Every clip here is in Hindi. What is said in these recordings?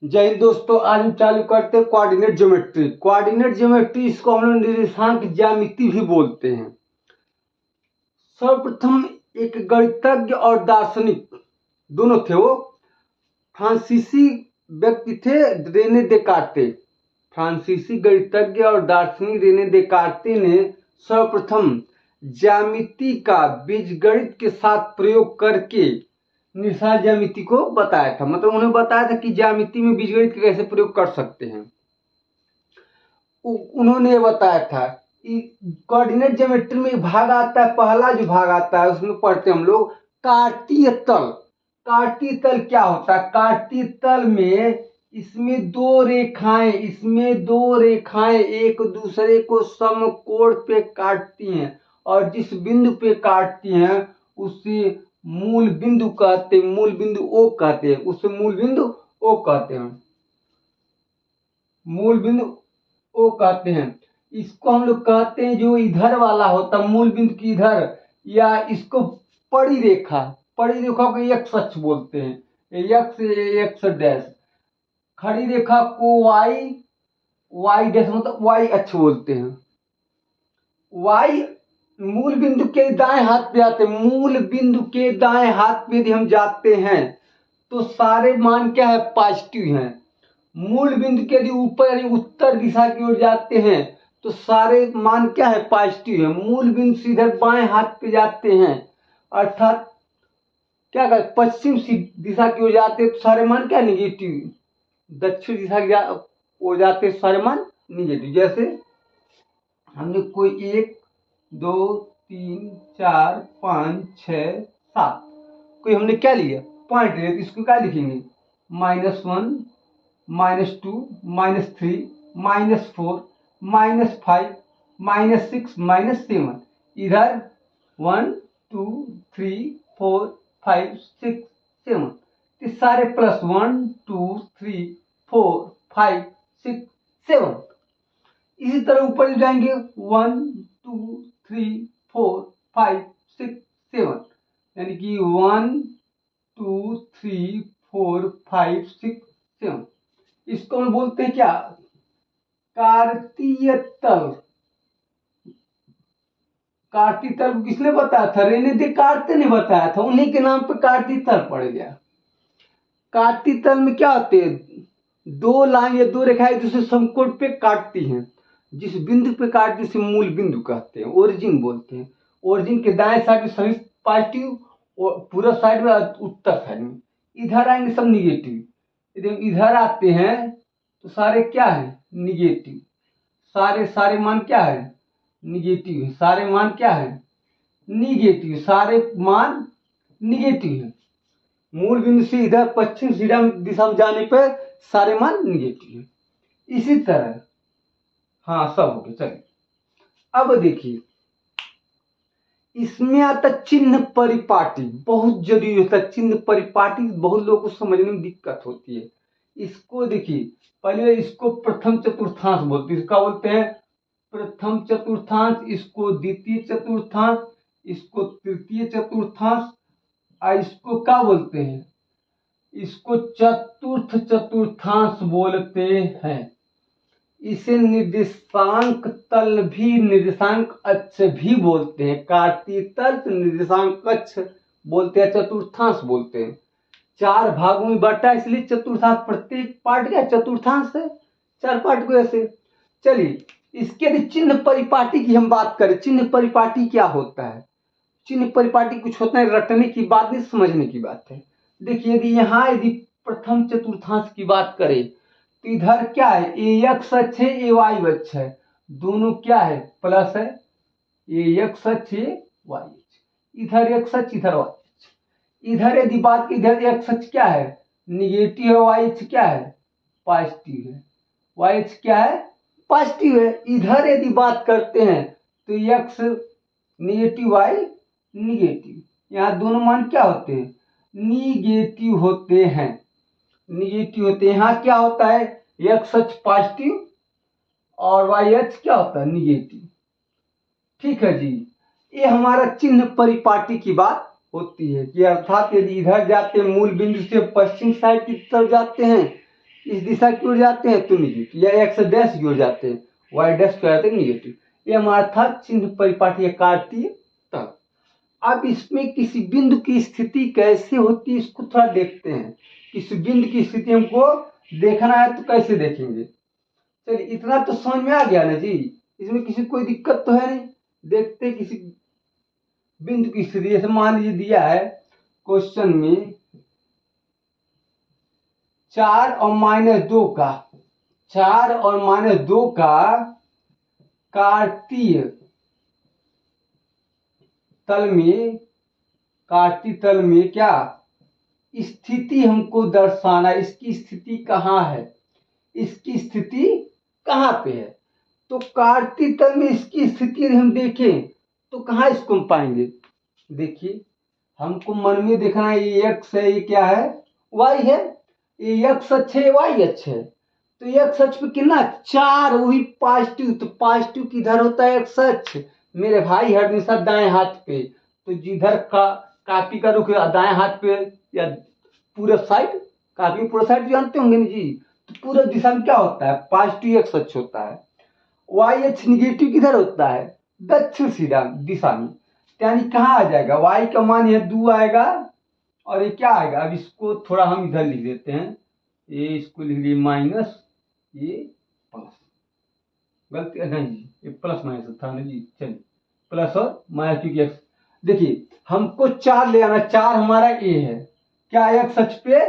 जय हिंद दोस्तों, आज हम चालू करते हैं कोऑर्डिनेट ज्योमेट्री। कोऑर्डिनेट ज्योमेट्री इसको हम लोग निर्देशांक ज्यामिति भी बोलते हैं। सर्वप्रथम एक गणितज्ञ और दार्शनिक दोनों थे। वो फ्रांसीसी व्यक्ति थे, रेने देकार्ते। फ्रांसीसी गणितज्ञ और दार्शनिक रेने देकार्ते ने सर्वप्रथम ज्यामिति का बीजगणित के साथ प्रयोग करके निर्देशांक ज्यामिति को बताया था। मतलब उन्हें बताया था कि ज्यामिति में बीजगणित का कैसे प्रयोग कर सकते हैं। उन्होंने बताया था कोऑर्डिनेट ज्योमेट्री में भाग आता है, पहला जो भाग आता है उसमें पढ़ते हम लोग कार्तीय तल। कार्तीय तल क्या होता है? कार्तीय तल में इसमें दो रेखाएं एक दूसरे को समकोण पे काटती हैं और जिस बिंदु पे काटती हैं उसे मूल बिंदु कहते हैं। मूल बिंदु ओ कहते हैं, उसे मूल बिंदु ओ कहते हैं। मूल बिंदु ओ कहते हैं। इसको हम लोग कहते हैं जो इधर वाला होता है मूल बिंदु की इधर, या इसको पड़ी रेखा को एक्स अक्ष बोलते हैं। X dash. खड़ी रेखा को वाई डैश मतलब वाई अक्ष बोलते हैं। वाई मूल बिंदु के दाएं हाथ पे आते हैं। मूल बिंदु के दाएं हाथ पे यदि हम जाते हैं तो सारे मान क्या है? पॉजिटिव हैं। मूल बिंदु के यदि ऊपर यानी उत्तर दिशा की ओर जाते हैं तो सारे मान क्या है? पॉजिटिव है। मूल बिंदु से इधर बाएं हाथ पे जाते हैं अर्थात क्या कहते पश्चिम दिशा की ओर जाते हैं तो सारे मान क्या? निगेटिव। दक्षिण दिशा की ओर जाते हैं सारे मान निगेटिव। जैसे हमने कोई 1 2 3 4 5 6 7 कोई हमने क्या लिया? पॉइंट लिया तो इसको क्या लिखेंगे? -1 -2 -3 -4 -5 -6 -7। इधर 1 2 3 4 5 6 7 ये सारे प्लस 1 2 3 4 5 6 7। इसी तरह ऊपर जाएंगे 1 2 3 4 5 6 7 यानी कि 1 2 3 4 5 6 7। इसको हम बोलते हैं क्या? कार्तीय तल। कार्तीय तल किसने बताया था? रेने देकार्ते ने बताया था। उन्हीं के नाम पे कार्तीय तल पड़ गया। कार्तीय तल में क्या होते हैं? दो लाइन या दो रेखाएं एक दूसरे समकोण पे काटती हैं। जिस बिंदु पे काटती है उसे मूल बिंदु कहते हैं, ओरिजिन बोलते हैं। ओरिजिन के दाएं साइड में सभी पॉजिटिव और पूरा साइड में उत्तर साइड में इधर आएंगे सब निगेटिव। यदि इधर आते हैं तो सारे क्या है? निगेटिव। सारे मान क्या है? निगेटिव है। सारे मान क्या है? निगेटिव। सारे मान निगेटिव है। मूल बिंदु से इधर पश्चिम दिशा में जाने पर सारे मान निगेटिव है। इसी तरह हाँ सब हो गया। चलिए अब देखिए इसमें आता चिन्ह परिपाटी। बहुत जरूरी होता है चिन्ह परिपाटी। बहुत लोगों को समझने में दिक्कत होती है। इसको देखिए पहले इसको प्रथम चतुर्थांश बोलते हैं। इसका बोलते हैं प्रथम चतुर्थांश, इसको द्वितीय चतुर्थांश, इसको तृतीय चतुर्थांश, इसको क्या बोलते हैं? इसको चतुर्थ चतुर्थांश बोलते हैं। इसे निर्देशांक तल भी, निर्देशांक अक्ष भी बोलते हैं। कार्तीय तल निर्देशांक अक्ष बोलते हैं, चतुर्थांश बोलते हैं। 4 भागों में बटा इसलिए चतुर्थांश। प्रत्येक पार्ट क्या चतुर्थांश है? 4 पार्ट को ऐसे। चलिए इसके यदि चिन्ह परिपाटी की हम बात करें, चिन्ह परिपाटी क्या होता है? चिन्ह परिपाटी कुछ होता है रटने की बात नहीं, समझने की बात है। देखिए यदि प्रथम चतुर्थांश की बात करें तो इधर क्या है? ए एक्स अक्ष है, ए वाई अक्ष है। दोनों क्या है? प्लस है। ए एक्स अक्ष है, वाई अक्ष। इधर एक्स अक्ष, इधर वाई अक्ष। इधर यदि बात की इधर एक्स अक्ष क्या है? निगेटिव है। वाई अक्ष क्या है? पॉजिटिव है। वाई अक्ष क्या है? पॉजिटिव है। इधर यदि बात करते हैं तो एक्स निगेटिव, वाई निगेटिव। यहाँ दोनों मान क्या होते हैं? निगेटिव होते हैं। निगेटिव होते हैं। यहाँ क्या होता है? एक्स अक्ष पॉजिटिव और वाई अक्ष क्या होता है? निगेटिव। ठीक है जी। ये हमारा चिन्ह परिपाटी की बात होती है कि अर्थात यदि इधर जाते हैं मूल बिंदु से पश्चिम साइड की तरफ जाते हैं इस दिशा की ओर जाते हैं तो निगेटिव, या एक्स डैश की ओर जाते हैं वाई डैश की ओर जाते हैं निगेटिव। ये हमारा था चिन्ह परिपाटी कार्तीय तल। अब इसमें किसी बिंदु की स्थिति कैसे होती है इसको थोड़ा देखते हैं। किसी बिंदु की स्थिति हमको देखना है तो कैसे देखेंगे। चलिए इतना तो समझ में आ गया ना जी, इसमें किसी कोई दिक्कत तो है नहीं। देखते हैं किसी बिंदु की स्थिति, जैसे मान लीजिए दिया है क्वेश्चन में 4 और -2 का, 4 और -2 का कार्तीय तल में क्या स्थिति हमको दर्शाना, इसकी स्थिति कहाँ है, इसकी स्थिति कहाँ पे है। तो कार्तीय तल में इसकी स्थिति यदि हम देखें तो कहाँ इसको हम पाएंगे। देखिए हमको मन में देखना है, ये एक्स है, ये क्या है, वाई है। ये एक्स अक्ष है, वाई अक्ष है। तो एक्स अक्ष पे कितना 4, वही पॉजिटिव, तो पॉजिटिव किधर होता है एक्स अक्ष मेरे भाई, हमेशा दाएं हाथ पे। तो जिधर का कॉपी का रुख दाएं हाथ पे या पूरा साइड, कॉपी पूरा साइड जानते होंगे ना जी। तो पूरा दिशा में क्या होता है पॉजिटिव एक्स अक्ष होता है। वाई अक्ष निगेटिव किधर होता है दक्षिण सीधा दिशा में। यानी कहाँ आ जाएगा, वाई का मान यह 2 आएगा और ये क्या आएगा। अब इसको थोड़ा हम इधर लिख देते हैं, ये इसको लिख दिए माइनस, ये प्लस, गलती नहीं जी, ये प्लस माइनस था ना जी। चलिए प्लस और माइनस, क्योंकि एक्स देखिए हमको 4 ले आना, 4 हमारा ए है, क्या एक्स अक्ष पे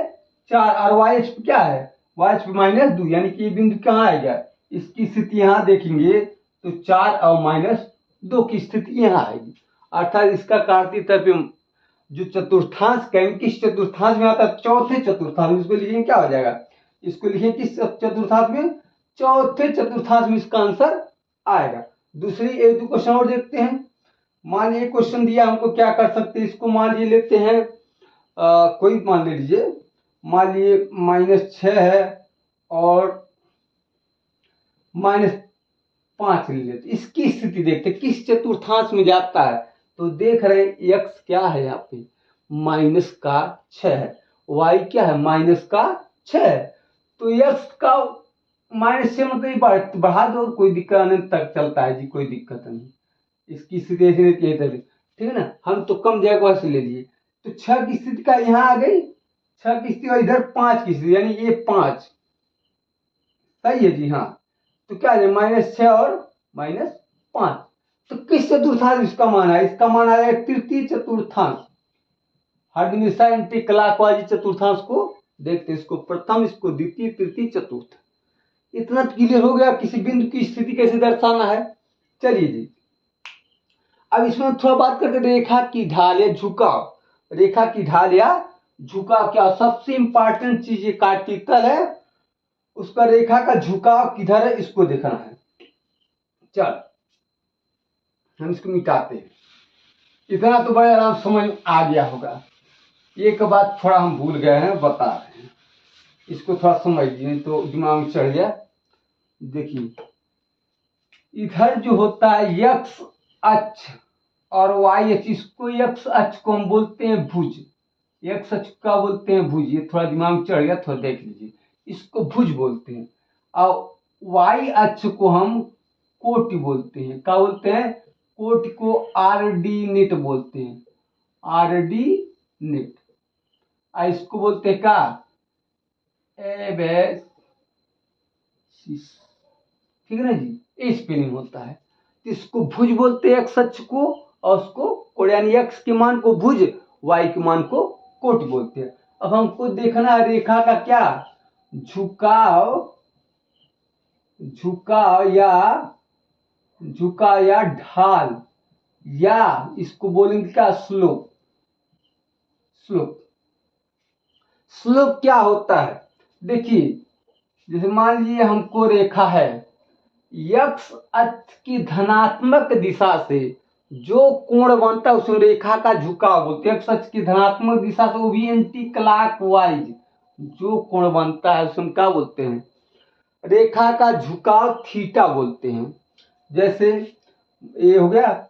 4 और वाई अक्ष पे क्या है, वाई अक्ष पे -2, यानी कि ये बिंदु कहाँ आएगा, इसकी स्थिति यहाँ देखेंगे तो 4 और -2 की स्थिति यहाँ आएगी। अर्थात इसका कार्तीय तल पे जो चतुर्थांश कहेंगे, किस चतुर्थांश में आता है, चौथे चतुर्थांश में। इसको लिखेंगे क्या हो जाएगा, इसको लिखेंगे किस चतुर्थांश में, चौथे चतुर्थांश में इसका आंसर आएगा। दूसरी एक दो क्वेश्चन और देखते हैं। मान लीजिए क्वेश्चन दिया हमको, क्या कर सकते हैं इसको, मान लीजिए लेते हैं कोई मान ले लीजिए, मान लीजिए -6 है और -5 ले लेते। इसकी स्थिति देखते किस चतुर्थांश में जाता है। तो देख रहे हैं एक्स क्या है यहाँ पे -6 है, वाई क्या है -6 है। तो एक्स का -6 मतलब बढ़ा दो, कोई दिक्कत नहीं, तक चलता है जी, कोई दिक्कत नहीं। इसकी स्थिति ऐसी रहती है, ठीक है ना। हम तो कम जाएगा वैसे ले लिए। तो 6 की स्थिति का यहाँ आ गई, 6 की स्थिति और इधर 5 की स्थिति, यानी ये 5 सही है जी। हाँ तो क्या है -6 और -5। तो किस चतुर्थांश इसका मान है, इसका मान आया तृतीय चतुर्थांश। हर हमेशा एंटी क्लॉकवाइज चतुर्थांश को देखते, इसको प्रथम, इसको द्वितीय, तृतीय, चतुर्थ। इतना क्लियर हो गया किसी बिंदु की स्थिति कैसे दर्शाना है। चलिए जी अब इसमें थोड़ा बात करते, रेखा की ढाल या झुकाव। रेखा की ढाल या झुकाव क्या, सबसे इंपॉर्टेंट चीज ये कार्तीय तल है, उसका रेखा का झुकाव किधर है इसको देखना है। चल हम इसको मिटाते हैं। इतना तो बड़े आराम समझ आ गया होगा। एक बात थोड़ा हम भूल गए हैं, बता रहे हैं, इसको थोड़ा समझिए तो दिमाग में चढ़ गया। देखिए इधर जो होता है एक्स अक्ष और वाई अक्ष, इसको एक्स अक्ष को हम बोलते हैं भुज, एक्स अक्ष का बोलते हैं भुज। ये थोड़ा दिमाग में चढ़ गया, थोड़ा देख लीजिए, इसको भुज बोलते हैं। और वाई अक्ष को हम कोटि बोलते हैं, क्या बोलते हैं, कोटि को आर्डिनेट बोलते हैं, आर्डिनेट। इसको बोलते हैं क्या, एबेसिस, ठीक है ना जी, ए स्पेलिंग होता है। इसको भुज बोलते हैं एक्स अक्ष को, और उसको कोण, यानी एक्स के मान को भुज, वाई के मान को कोटि बोलते हैं। अब हमको देखना है रेखा का क्या झुकाव, झुकाव या ढाल, या इसको बोलेंगे क्या स्लोप। स्लोप क्या होता है, देखिए जैसे मान लीजिए हमको रेखा है, एक्स अक्ष की धनात्मक दिशा से जो कोण बनता है उसे रेखा का झुकाव बोलते हैं। एक्स अक्ष की धनात्मक दिशा से, वो भी एंटी क्लॉकवाइज जो कोण बनता है उसे हम क्या बोलते हैं, रेखा का झुकाव थीटा बोलते हैं। जैसे ये हो गया,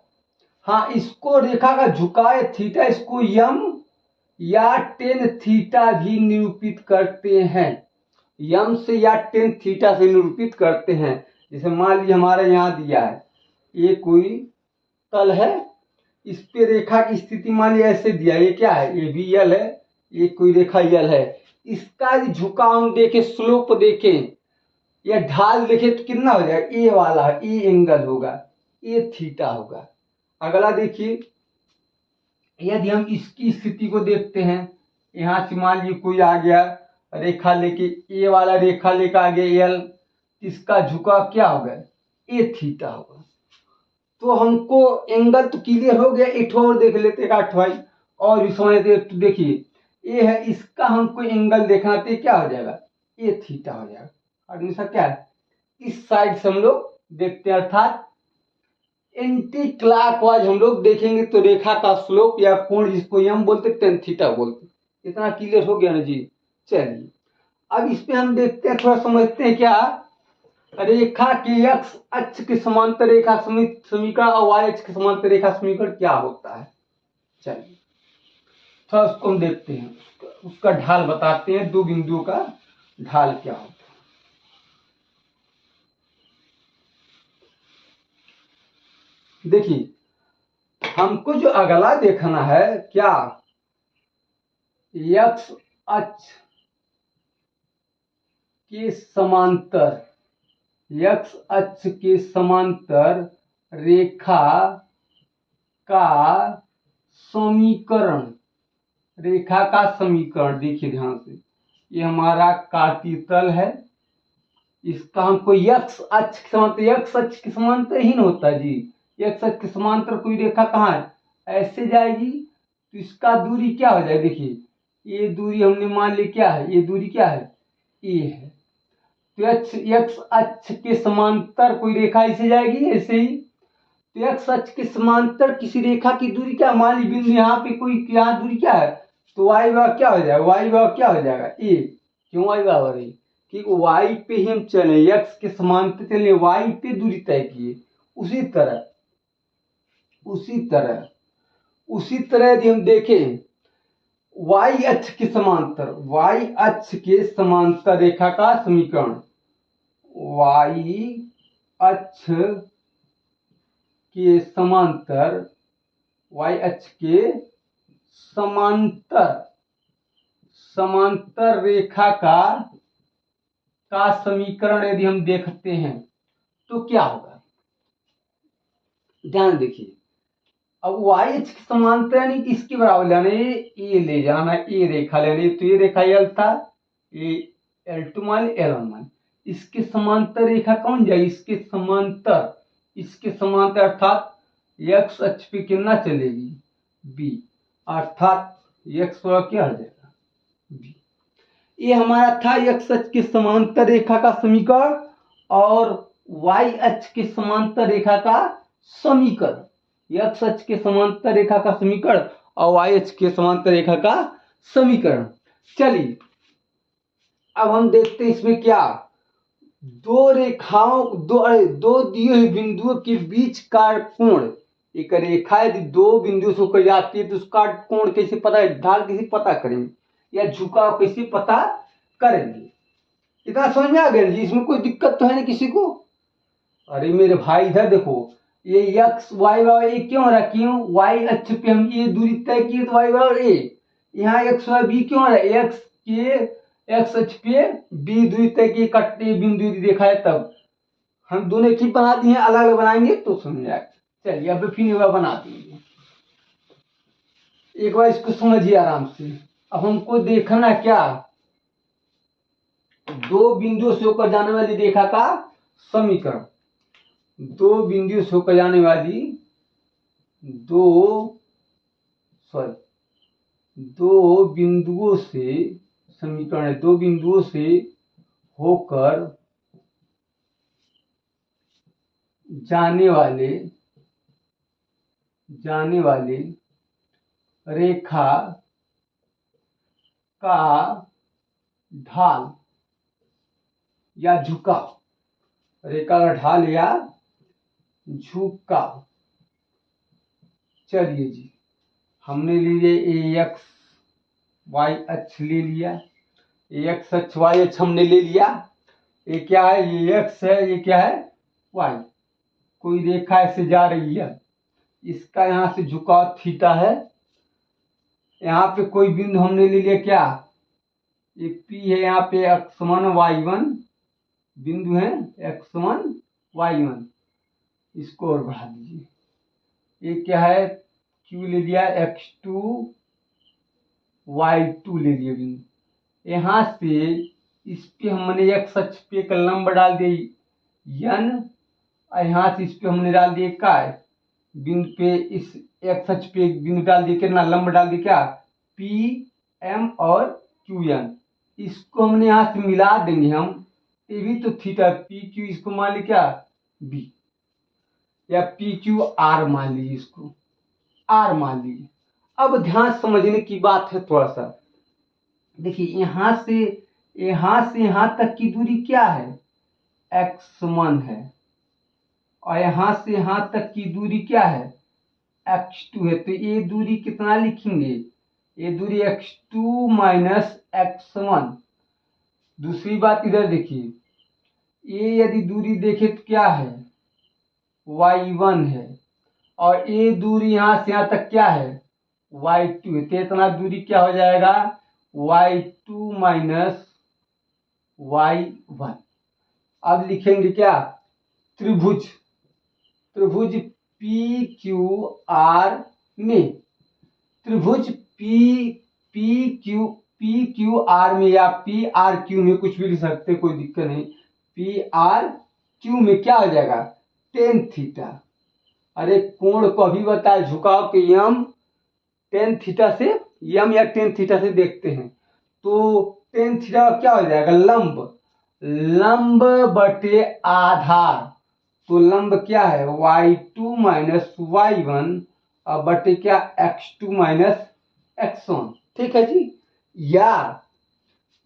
हाँ इसको रेखा का झुकाव थीटा, इसको यम या टेन थीटा भी निरूपित करते हैं। यम से या टेन थीटा से निरूपित करते हैं। जैसे मान लीजिए हमारे यहाँ दिया है, ये कोई तल है, इस पे रेखा की स्थिति मान लीजिए ऐसे दिया, ये क्या है, ये भी यल है, ये कोई रेखा यल है, इसका झुकाव हम देखें, स्लोप देखें या ढाल देखें तो कितना हो जाएगा, ए वाला, ए एंगल होगा, ए थीटा होगा। अगला देखिए, यदि हम इसकी स्थिति को देखते हैं, यहाँ से मान लीजिए कोई आ गया रेखा लेके, ए वाला रेखा लेकर आ गया यल, इसका झुकाव क्या होगा, ए थीटा होगा। तो हमको एंगल तो क्लियर हो गया, एक और देख लेते हैं, अठवाई और भी समझते। तो देखिए ये है, इसका हमको एंगल देखना, तो क्या हो जाएगा, ए थीटा हो जाएगा। और दूसरा क्या है, इस साइड से हम लोग देखते हैं, अर्थात एंटी क्लॉकवाइज हम लोग देखेंगे तो रेखा का स्लोप या कोण, जिसको हम बोलते टेन थीटा बोलते। इतना क्लियर हो गया ना जी। चलिए अब इस पे हम देखते हैं, थोड़ा समझते हैं क्या, रेखा के एक्स अक्ष के समांतर रेखा समीकरण और वाई अक्ष के समांतर रेखा समीकरण क्या होता है। चलिए थोड़ा उसको हम देखते हैं, उसका ढाल बताते हैं, दो बिंदुओं का ढाल क्या होता है। देखिए हमको जो अगला देखना है क्या, एक्स अक्ष के समांतर, एक्स अक्ष के समांतर रेखा का समीकरण, रेखा का समीकरण। देखिए ध्यान से, ये हमारा कार्तीय है, इसका हमको एक्स अक्ष के समांतर, एक्स अक्ष के समांतर ही न होता जी, एक्स अक्ष के समांतर कोई रेखा कहाँ है, ऐसे जाएगी, तो इसका दूरी क्या हो जाए, देखिए ये दूरी हमने मान ली क्या है, ये दूरी क्या है, ए है। तो एक्स अक्ष के समांतर कोई रेखा ऐसे जाएगी, ऐसे ही। तो एक्स अक्ष के समांतर किसी रेखा की दूरी क्या, मान ली बिंदु यहाँ पे कोई, यहाँ दूरी क्या है, तो वाई बराबर क्या हो जाएगा, वाई बराबर क्या हो जाएगा, ए। क्यों वाई बराबर है, कि वाई पे ही हम चले, एक्स के समांतर चले, वाई पे दूरी तय किए। उसी तरह यदि हम देखें वाई अक्ष के समांतर, वाई अक्ष के समांतर रेखा का समीकरण, वाई अक्ष के समांतर, वाई अक्ष के समांतर रेखा का समीकरण यदि हम देखते हैं तो क्या होगा, ध्यान देखिए। अब वाई अक्ष के समांतर यानी कि इसके बराबर लेना, ये ले जाना, ये रेखा लेनी, तो ये रेखा यल था, ये L2 मान L1 मान, इसके समांतर रेखा कौन जाए, इसके समांतर अर्थात एक्स अक्ष पे कितना चलेगी, बी, अर्थात एक्स क्या हो जाएगा, बी। ये हमारा था एक्स अक्ष के समांतर रेखा का समीकरण और वाई अक्ष के समांतर रेखा का समीकरण, एक्स अक्ष के समांतर रेखा का समीकरण और वाई अक्ष के समांतर रेखा का समीकरण। चलिए अब हम देखते हैं इसमें क्या, दो रेखाओं, दो दिए हुए बिंदुओं के बीच का कोण, एक रेखा यदि दो बिंदुओं से होकर जाती है तो उसका कोण कैसे पता, ढाल कैसे पता करेंगे या झुकाव कैसे पता करेंगे। इतना समझ में आ गया जी, इसमें कोई दिक्कत तो है नहीं किसी को। अरे मेरे भाई इधर देखो, ये एक्स वाई बराबर ए क्यों रहा, क्यों, वाई अक्ष पे हम ये दूरी तय किए तो वाई बराबर ए, यहाँ एक्स वाई बी क्यों रहा, एक्स अक्ष पे बी दूरी तय की, कटते बिंदु देखा है, तब हम दोनों की बना दिए, अलग अलग बनाएंगे तो समझ आएगा। चलिए अब फिर एक बार बना देंगे, एक बार इसको समझिए आराम से। अब हमको देखना क्या, दो बिंदुओं से होकर जाने वाली रेखा का समीकरण, दो बिंदुओं से होकर जाने वाली, दो बिंदुओं से समीकरण है, दो बिंदुओं से होकर जाने वाले रेखा का ढाल या झुकाव, रेखा का ढाल या झुकाव। चलिए जी हमने लिए ए एक्स वाई अक्ष ले लिया, ये एक्स अक्ष वाई अक्ष हमने ले लिया। ये क्या है, ये एक्स है, ये क्या है वाई। कोई रेखा ऐसे जा रही है, इसका यहाँ से झुकाव थीटा है। यहाँ पे कोई बिंदु हमने ले लिया क्या, ये पी है, यहाँ पे x1 y1 बिंदु है, x1 y1। इसको और बढ़ा दीजिए। ये क्या है, q ले लिया, x2 y2 ले लिया बिंदु। यहाँ से इस पे हमने x अक्ष पे एक लंब डाल दिया n, और यहाँ से इस पे हमने डाल दिया काय बिंदु पे, इस x अक्ष पे एक बिंदु डाल दिया, कितना लंब डाल दिया क्या, p m और q n। इसको हमने यहाँ से मिला देंगे हम, ये भी तो थीटा पी क्यू, इसको मान ली क्या बी, या पी क्यू आर मान लीजिए, इसको आर मान लीजिए। अब ध्यान समझने की बात है थोड़ा सा, देखिए यहाँ से यहाँ तक की दूरी क्या है, x1 है, और यहाँ से यहाँ तक की दूरी क्या है, x2 है। तो ये दूरी कितना लिखेंगे, ये दूरी x2 माइनस x1। दूसरी बात इधर देखिए, ये यदि दूरी देखे तो क्या है, y1 है, और ये दूरी यहाँ से यहाँ तक क्या है, y2 है। तो इतना दूरी क्या हो जाएगा, y2 माइनस y1। अब लिखेंगे क्या, त्रिभुज पी क्यू आर में, त्रिभुज पी क्यू आर में या पी आर क्यू में, कुछ भी लिख सकते, कोई दिक्कत नहीं। पी आर क्यू में क्या हो जाएगा, टेन थीटा। अरे कोण को अभी बताए, झुकाव के यम टेन थीटा से, यम या टेन थीटा से देखते हैं। तो टेन थीटा क्या हो जाएगा, लंब बटे आधार। तो लंब क्या है, y2 माइनस y1 और बटे क्या, x2 माइनस x1। ठीक है जी। या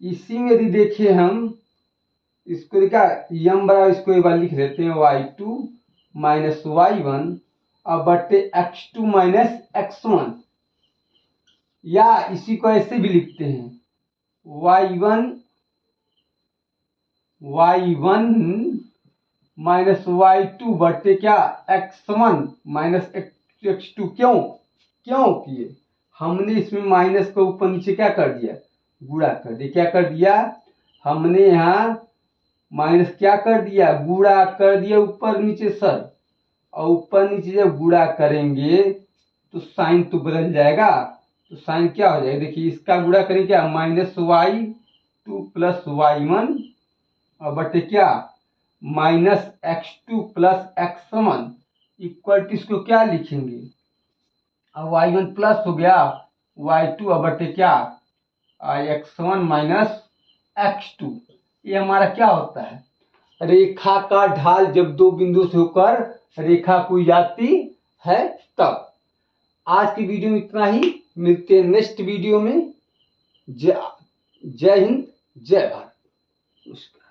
इसी में यदि देखिए हम इसको क्या, यम बराबर, इसको एक बार लिख देते हैं, y2 माइनस y1 और बटे x2 माइनस x1। या इसी को ऐसे भी लिखते हैं, y1 माइनस y2 बटे क्या, x1 माइनस x2। क्यों किए, हमने इसमें माइनस को ऊपर नीचे क्या कर दिया, गुणा कर दिया। क्या कर दिया हमने, यहाँ माइनस क्या कर दिया, गुणा कर दिया ऊपर नीचे सर। और ऊपर नीचे जब गुणा करेंगे तो साइन तो बदल जाएगा। तो साइन क्या हो जाएगा, देखिए इसका गुणा करेंगे क्या, माइनस y2 प्लस y1 और बटे क्या, minus x2 plus x1 equal to, इसको क्या लिखेंगे, अब y1 प्लस हो गया y2 और बटे क्या, x1 माइनस x2। ये हमारा क्या होता है, रेखा का ढाल जब दो बिंदु से होकर रेखा कोई जाती है तब। आज की वीडियो में इतना ही, मिलते हैं नेक्स्ट वीडियो में। जय हिंद, जय भारत। नमस्कार।